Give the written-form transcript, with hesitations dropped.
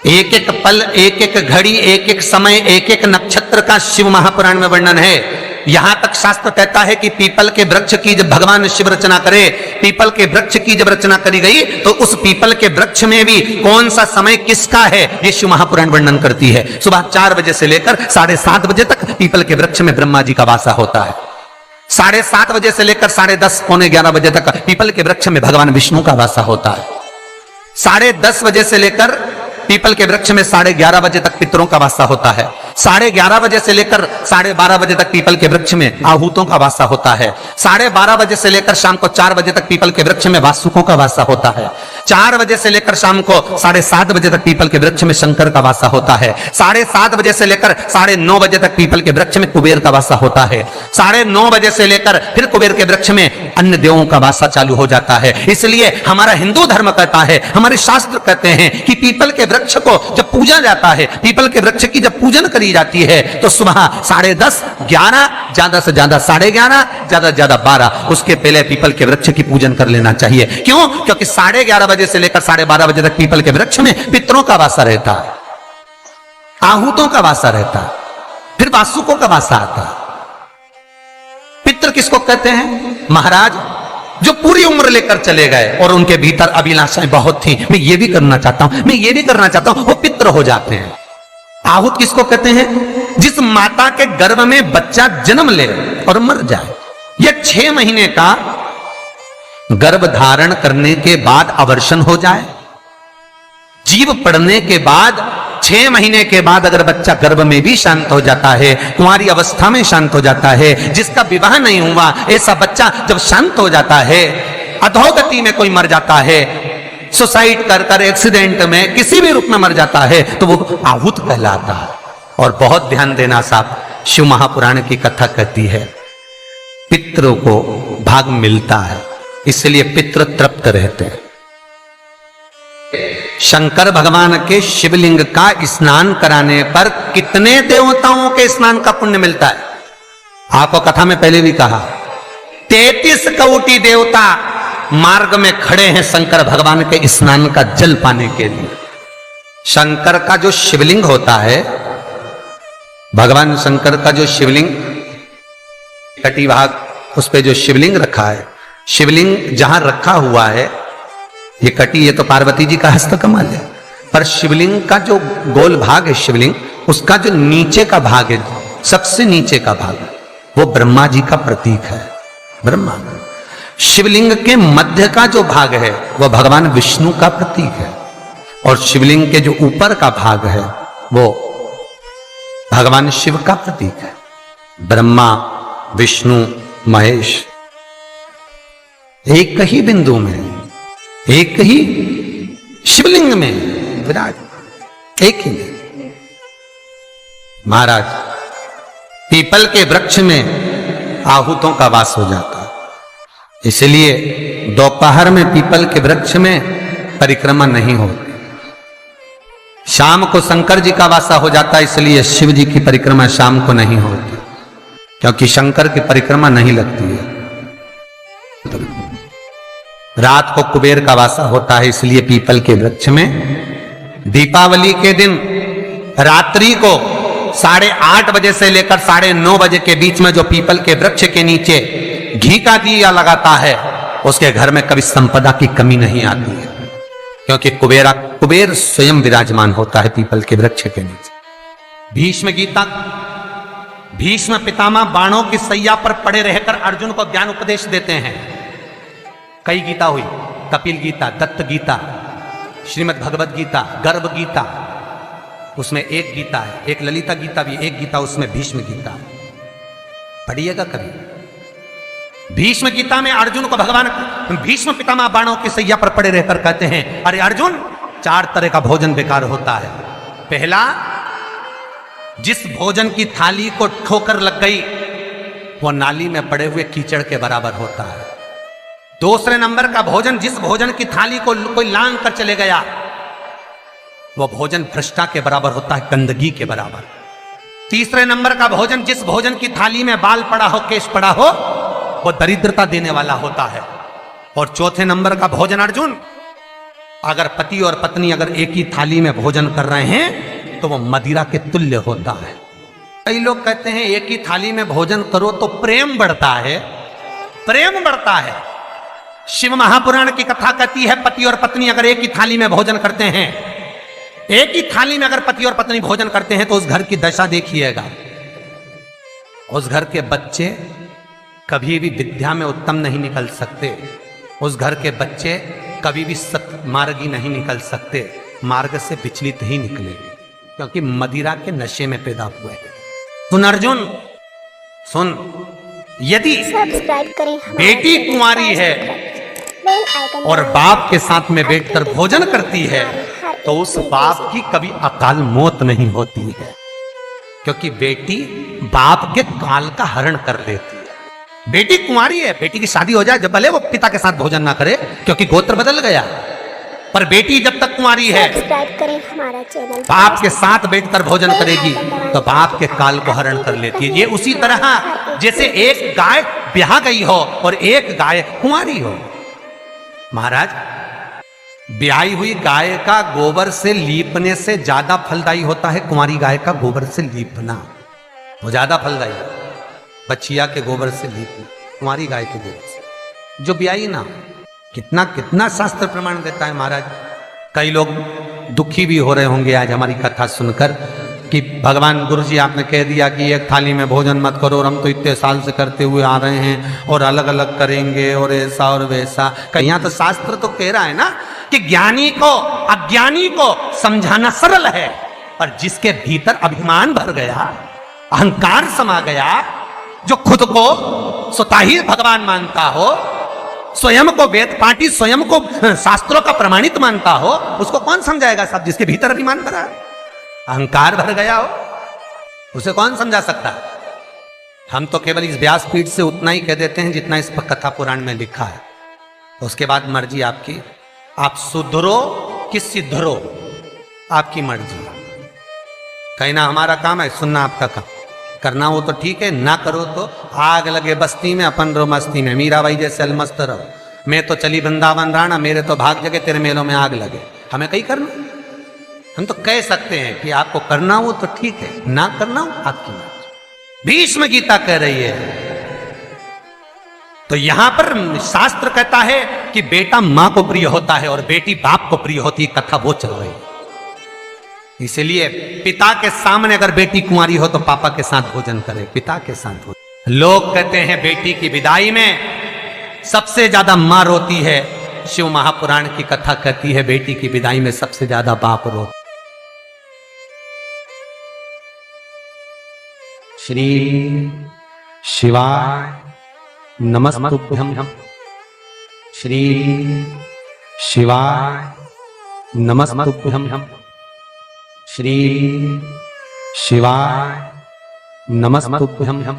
एक एक पल, एक एक घड़ी, एक एक समय, एक एक नक्षत्र का शिव महापुराण में वर्णन है। यहां तक शास्त्र कहता है कि पीपल के वृक्ष की जब भगवान शिव रचना करे, पीपल के वृक्ष की जब रचना करी गई तो उस पीपल के वृक्ष में भी कौन सा समय किसका है ये शिव महापुराण वर्णन करती है। सुबह 4 बजे से लेकर 7:30 बजे तक पीपल के वृक्ष में ब्रह्मा जी का वासा होता है। 7:30 बजे से लेकर 10:30 पौने 11 बजे तक पीपल के वृक्ष में भगवान विष्णु का वासा होता है। 10:30 बजे से लेकर पीपल के वृक्ष में 11:30 बजे तक पितरों का वासा होता है। 11:30 बजे से लेकर 12:30 बजे तक पीपल के वृक्ष में आहूतों का वासा होता है। 12:30 बजे से लेकर शाम को 4 बजे तक पीपल के वृक्ष में वासुकों का वासा होता है। 4 बजे से लेकर शाम को 7:30 बजे तक पीपल के वृक्ष में शंकर का वासा होता है। 7:30 बजे से लेकर 9:30 बजे तक पीपल के वृक्ष में कुबेर का वासा होता है। 9:30 बजे से लेकर फिर कुबेर के वृक्ष में अन्य देवों का वासा चालू हो जाता है। इसलिए हमारा हिंदू धर्म कहता है, हमारे शास्त्र कहते हैं कि पीपल के वृक्ष को जब पूजा जाता है, पीपल के वृक्ष की जब पूजन करी जाती है तो सुबह 10:30, 11, ज्यादा से ज्यादा 11:30, ज्यादा से ज्यादा 12, उसके पहले पीपल के वृक्ष की पूजन कर लेना चाहिए। क्यों? क्योंकि 11:30 बजे से लेकर 12:30 बजे तक पीपल के वृक्ष में पितरों का वासा रहता है, आहूतों का वासा रहता है, फिर वासुकों का वासा आता है। पितृ किसको कहते हैं? महाराज जो पूरी उम्र लेकर चले गए और उनके भीतर अभिलाषाएं बहुत थी, मैं ये भी करना चाहता हूं, मैं ये भी करना चाहता हूं, वो पितृ हो जाते हैं। आहूत किसको कहते हैं? जिस माता के गर्भ में बच्चा जन्म ले और मर जाए, यह 6 महीने का गर्भ धारण करने के बाद अवर्षण हो जाए, जीव पड़ने के बाद 6 महीने के बाद अगर बच्चा गर्भ में भी शांत हो जाता है, कुंवारी अवस्था में शांत हो जाता है, जिसका विवाह नहीं हुआ ऐसा बच्चा जब शांत हो जाता है, अधोगति में कोई मर जाता है, सुसाइड कर एक्सीडेंट में किसी भी रूप में मर जाता है तो वो आहूत कहलाता है। और बहुत ध्यान देना साहब, शिव महापुराण की कथा कहती है पितरों को भाग मिलता है, इसलिए पितृ तृप्त रहते हैं। शंकर भगवान के शिवलिंग का स्नान कराने पर कितने देवताओं के स्नान का पुण्य मिलता है? आपको कथा में पहले भी कहा, 33 कोटि देवता मार्ग में खड़े हैं शंकर भगवान के स्नान का जल पाने के लिए। शंकर का जो शिवलिंग होता है, भगवान शंकर का जो शिवलिंग कटी भाग, उस पे जो शिवलिंग रखा है, शिवलिंग जहां रखा हुआ है, ये कटी, ये तो पार्वती जी का हस्त कमल है, पर शिवलिंग का जो गोल भाग है शिवलिंग, उसका जो नीचे का भाग है, सबसे नीचे का भाग, वो ब्रह्मा जी का प्रतीक है। ब्रह्मा शिवलिंग के मध्य का जो भाग है वह भगवान विष्णु का प्रतीक है, और शिवलिंग के जो ऊपर का भाग है वो भगवान शिव का प्रतीक है। ब्रह्मा, विष्णु, महेश एक ही बिंदु में, एक ही शिवलिंग में विराज, एक ही में। महाराज पीपल के वृक्ष में आहूतों का वास हो जाता है, इसलिए दोपहर में पीपल के वृक्ष में परिक्रमा नहीं होती। शाम को शंकर जी का वासा हो जाता है, इसलिए शिव जी की परिक्रमा शाम को नहीं होती, क्योंकि शंकर की परिक्रमा नहीं लगती है। रात को कुबेर का वासा होता है, इसलिए पीपल के वृक्ष में दीपावली के दिन रात्रि को 8:30 बजे से लेकर 9:30 बजे के बीच में जो पीपल के वृक्ष के नीचे घी का दिया लगाता है, उसके घर में कभी संपदा की कमी नहीं आती है, क्योंकि कुबेर स्वयं विराजमान होता है पीपल के वृक्ष के नीचे। भीष्म पितामह बाणों की सैया पर पड़े रहकर अर्जुन को ज्ञान उपदेश देते हैं। कई गीता हुई, कपिल गीता, दत्त गीता, श्रीमद् भगवद गीता, गर्भ गीता, उसमें एक गीता है, एक ललिता गीता भी, एक गीता उसमें भीष्म गीता। पढ़िएगा कभी। भीष्म गीता में अर्जुन को भगवान भीष्म पितामह बाणों की सैया पर पड़े रहकर कहते हैं, अरे अर्जुन, 4 तरह का भोजन बेकार होता है। पहला, जिस भोजन की थाली को ठोकर लग गई वो नाली में पड़े हुए कीचड़ के बराबर होता है। दूसरे नंबर का भोजन, जिस भोजन की थाली को कोई लांग कर चले गया वो भोजन भ्रष्टा के बराबर होता है, गंदगी के बराबर। तीसरे नंबर का भोजन, जिस भोजन की थाली में बाल पड़ा हो, केश पड़ा हो, वो दरिद्रता देने वाला होता है। और चौथे नंबर का भोजन अर्जुन, अगर पति और पत्नी अगर एक ही थाली में भोजन कर रहे हैं तो वो मदिरा के तुल्य होता है। कई लोग कहते हैं एक ही थाली में भोजन करो तो प्रेम बढ़ता है, प्रेम बढ़ता है। शिव महापुराण की कथा कहती है पति और पत्नी अगर एक ही थाली में भोजन करते हैं, एक ही थाली में अगर पति और पत्नी भोजन करते हैं तो उस घर की दशा देखिएगा। उस घर के बच्चे कभी भी विद्या में उत्तम नहीं निकल सकते, उस घर के बच्चे कभी भी सत्मार्गी नहीं निकल सकते, मार्ग से विचलित ही निकलेंगे, क्योंकि मदिरा के नशे में पैदा हुए हैं। सुन अर्जुन सुन, यदि बेटी कुंवारी है और बाप के साथ में बैठकर भोजन करती है तो उस बाप की कभी अकाल मौत नहीं होती है, क्योंकि बेटी बाप के काल का हरण कर देती है। बेटी कुंवारी है, बेटी की शादी हो जाए जब भले वो पिता के साथ भोजन ना करे क्योंकि गोत्र बदल गया, पर बेटी जब तक कुंवारी है हमारा चैनल बाप के साथ बैठकर भोजन करेगी तो बाप के काल को हरण कर लेती है। ये उसी तरह जैसे एक गाय ब्याह गई हो और एक गाय कुंवारी हो। महाराज, ब्याही हुई गाय का गोबर से लीपने से ज्यादा फलदायी होता है कुंवारी गाय का गोबर से लीपना, वो ज्यादा फलदायी। बछिया के गोबर से लीपना, कुंवारी गाय के गोबर से जो ब्याही ना, कितना कितना शास्त्र प्रमाण देता है महाराज। कई लोग दुखी भी हो रहे होंगे आज हमारी कथा सुनकर कि भगवान गुरु जी आपने कह दिया कि एक थाली में भोजन मत करो और हम तो इतने साल से करते हुए आ रहे हैं और अलग अलग करेंगे और ऐसा और वैसा। यहाँ तो शास्त्र तो कह रहा है ना कि ज्ञानी को अज्ञानी को समझाना सरल है, पर जिसके भीतर अभिमान भर गया, अहंकार समा गया, जो खुद को स्वतः ही भगवान मानता हो, स्वयं को वेद पाठी, स्वयं को शास्त्रों का प्रमाणित मानता हो, उसको कौन समझाएगा साहब? जिसके भीतर अभिमान भरा है, अहंकार भर गया हो, उसे कौन समझा सकता है? हम तो केवल इस व्यासपीठ से उतना ही कह देते हैं जितना इस कथा पुराण में लिखा है। उसके बाद मर्जी आपकी, आप सुधरो कि सिद्धरो, आपकी मर्जी। कहना हमारा काम है, सुनना आपका काम। करना हो तो ठीक है, ना करो तो आग लगे बस्ती में अपन रो मस्ती में, मीराबाई जैसे अलमस्त रहो। मैं तो चली वृंदावन राणा, मेरे तो भाग जगे तेरे मेलों में आग लगे। हमें कहीं करना, हम तो कह सकते हैं कि आपको करना हो तो ठीक है, ना करना हो आपकी मर्जी। भीष्म गीता कह रही है। तो यहां पर शास्त्र कहता है कि बेटा मां को प्रिय होता है और बेटी बाप को प्रिय होती है, कथा वो चल रही है। इसलिए पिता के सामने अगर बेटी कुंवारी हो तो पापा के साथ भोजन करे, पिता के साथ हो। लोग कहते हैं बेटी की विदाई में सबसे ज्यादा मां रोती है। शिव महापुराण की कथा कहती है बेटी की विदाई में सबसे ज्यादा बाप रोते। श्री शिवाय नमस्तुभ्यं, श्री शिवाय नमस्तुभ्यं, श्री शिवाय नमस्तुभ्यं।